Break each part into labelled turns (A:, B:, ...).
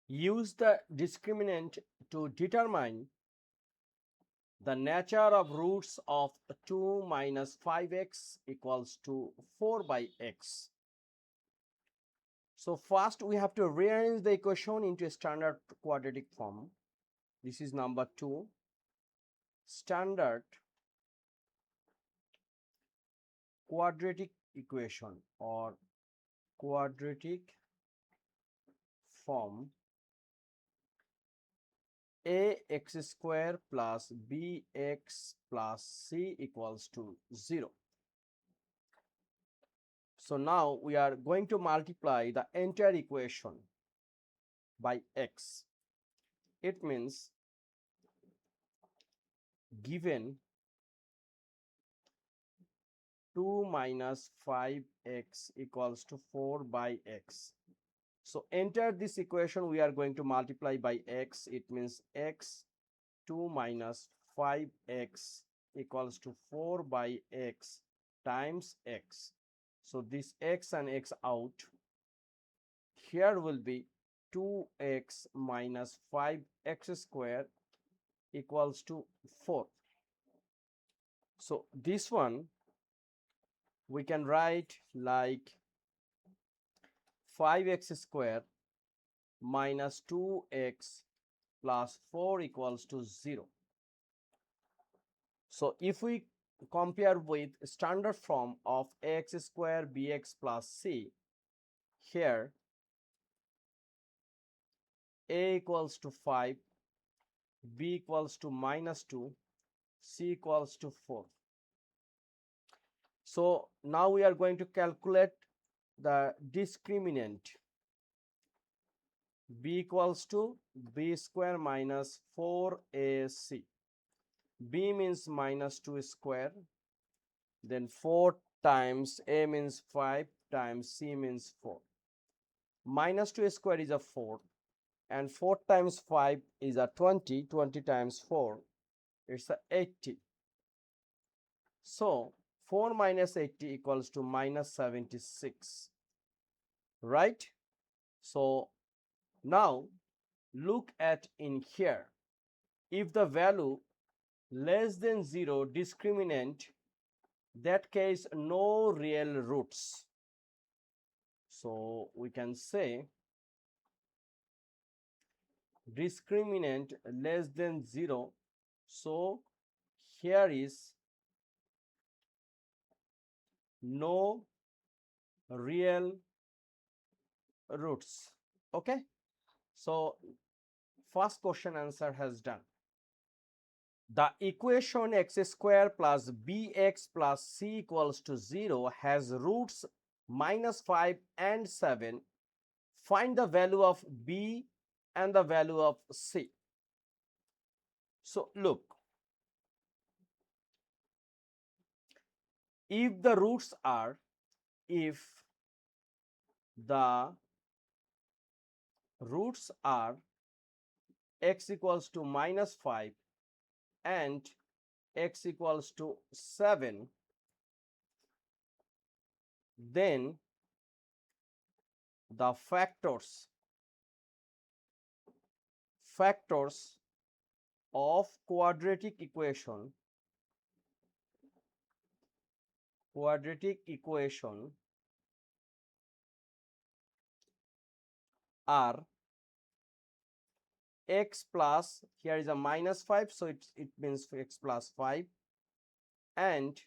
A: Use the discriminant to determine the nature of roots of 2 minus 5x equals to 4 by x. So first we have to rearrange the equation into a standard quadratic form. This is number 2. Standard quadratic equation or quadratic form ax square plus bx plus c equals to 0. So now we are going to multiply the entire equation by x. It means given 2 minus 5x equals to 4 by x. So enter this equation, we are going to multiply by x. It means x 2 minus 5x equals to 4 by x times x. So this x and x out. Here will be 2x minus 5x square equals to 4. So this one we can write like 5x square minus 2x plus 4 equals to 0. So if we compare with standard form of ax square bx plus c, here a equals to 5, b equals to minus 2, c equals to 4. So now we are going to calculate the discriminant. B equals to b square minus 4ac. B means minus 2 square, then 4 times a means 5 times c means 4. Minus 2 square is a 4 and 4 times 5 is a 20. 20 times 4 it's a 80. So 4 minus 80 equals to minus 76, right? So now look at in here, if the value less than 0, discriminant, that case no real roots. So we can say discriminant less than 0. So here is no real roots. Okay. So first question answer has done. The equation x square plus bx plus c equals to 0 has roots minus 5 and 7. Find the value of b and the value of c. So look, if the roots are, if the roots are x equals to minus 5 and x equals to 7, then the factors of quadratic equation are x plus, here is a minus 5, so it means x plus 5 and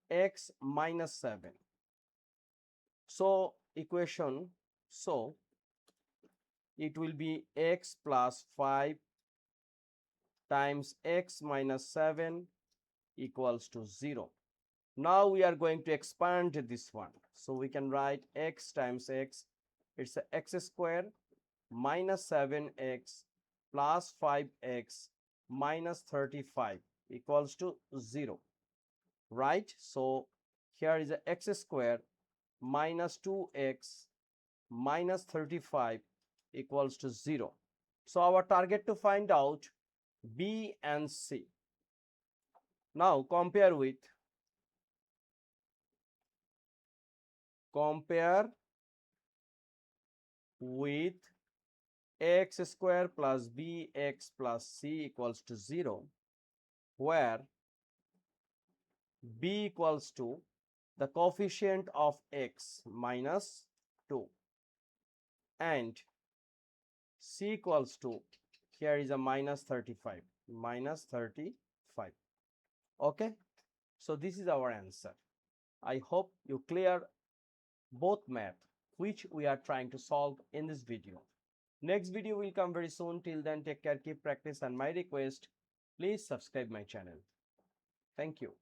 A: x minus 7. So equation, so it will be x plus 5 times x minus 7 equals to 0. Now we are going to expand this one. So we can write x times x, it's a x square minus 7x plus 5x minus 35 equals to 0, right? So here is a x square minus 2x minus 35 equals to 0. So our target to find out b and c. Now compare with ax square plus bx plus c equals to 0, where b equals to the coefficient of x minus 2 and c equals to, here is a minus 35, minus 35. Okay, so this is our answer. I hope you clear both math which we are trying to solve in this video. Next video will come very soon. Till then, take care, keep practice, and my request, please subscribe my channel. Thank you.